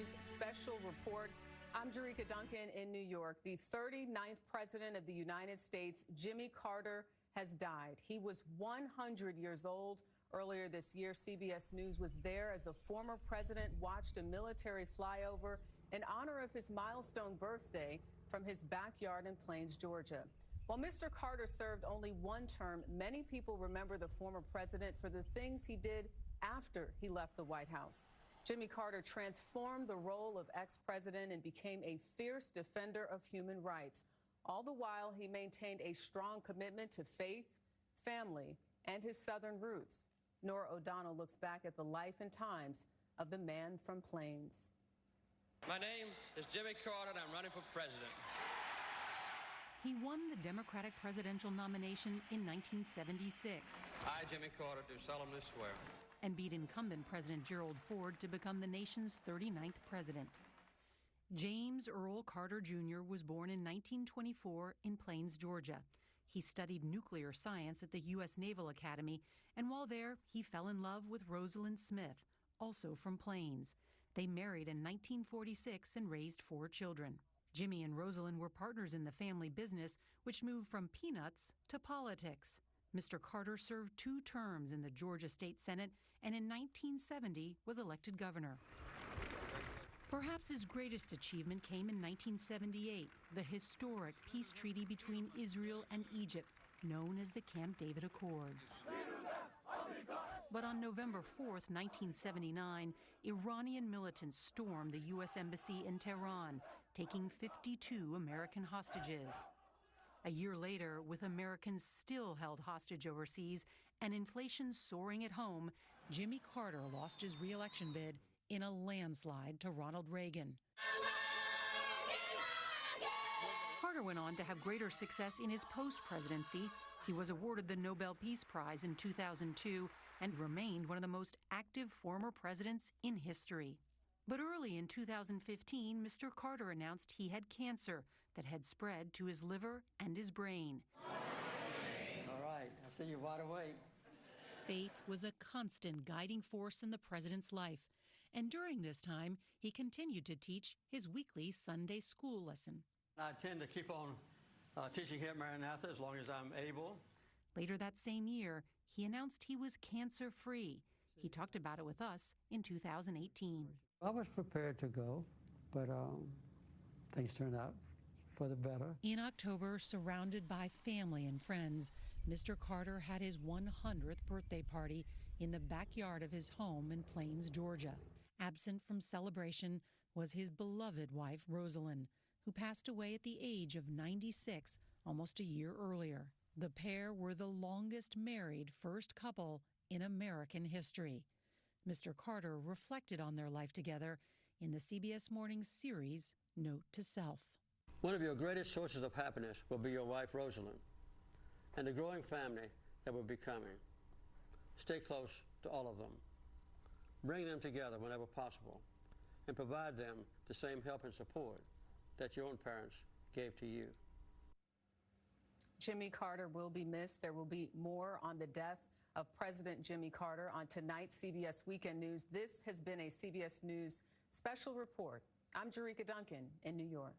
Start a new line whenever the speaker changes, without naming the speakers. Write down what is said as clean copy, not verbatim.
News special report. I'm Jericka Duncan in New York. The 39th president of the United States, Jimmy Carter, has died. He was 100 years old. Earlier this year, CBS News was there as the former president watched a military flyover in honor of his milestone birthday from his backyard in Plains, Georgia. While Mr. Carter served only one term, many people remember the former president for the things he did after he left the White House. Jimmy Carter transformed the role of ex-president and became a fierce defender of human rights. All the while, he maintained a strong commitment to faith, family, and his Southern roots. Nora O'Donnell looks back at the life and times of the man from Plains.
My name is Jimmy Carter, and I'm running for president.
He won the Democratic presidential nomination in 1976.
I, Jimmy Carter, do solemnly swear.
And beat incumbent President Gerald Ford to become the nation's 39th president. James Earl Carter Jr. was born in 1924 in Plains, Georgia. He studied nuclear science at the U.S. Naval Academy, and while there, he fell in love with Rosalind Smith, also from Plains. They married in 1946 and raised 4 children. Jimmy and Rosalind were partners in the family business, which moved from peanuts to politics. Mr. Carter served 2 terms in the Georgia State Senate and in 1970 was elected governor. Perhaps his greatest achievement came in 1978, the historic peace treaty between Israel and Egypt, known as the Camp David Accords. But on November 4th, 1979, Iranian militants stormed the U.S. Embassy in Tehran, taking 52 American hostages. A year later, with Americans still held hostage overseas and inflation soaring at home, Jimmy Carter lost his re-election bid in a landslide to Ronald Reagan. Carter went on to have greater success in his post-presidency. He was awarded the Nobel Peace Prize in 2002 and remained one of the most active former presidents in history. But early in 2015, Mr. Carter announced he had cancer that had spread to his liver and his brain.
All right, I see you're wide awake.
Faith was a constant guiding force in the president's life. And during this time, he continued to teach his weekly Sunday school lesson.
I intend to keep on teaching here at Maranatha as long as I'm able.
Later that same year, he announced he was cancer-free. He talked about it with us in 2018.
I was prepared to go, but things turned out for the better.
In October, surrounded by family and friends, Mr. Carter had his 100th birthday party in the backyard of his home in Plains, Georgia. Absent from celebration was his beloved wife, Rosalind, who passed away at the age of 96 almost a year earlier. The pair were the longest married first couple in American history. Mr. Carter reflected on their life together in the CBS Mornings series, Note to Self.
One of your greatest sources of happiness will be your wife, Rosalind, and the growing family that will be coming. Stay close to all of them. Bring them together whenever possible, and provide them the same help and support that your own parents gave to you.
Jimmy Carter will be missed. There will be more on the death of President Jimmy Carter on tonight's CBS Weekend News. This has been a CBS News special report. I'm Jericka Duncan in New York.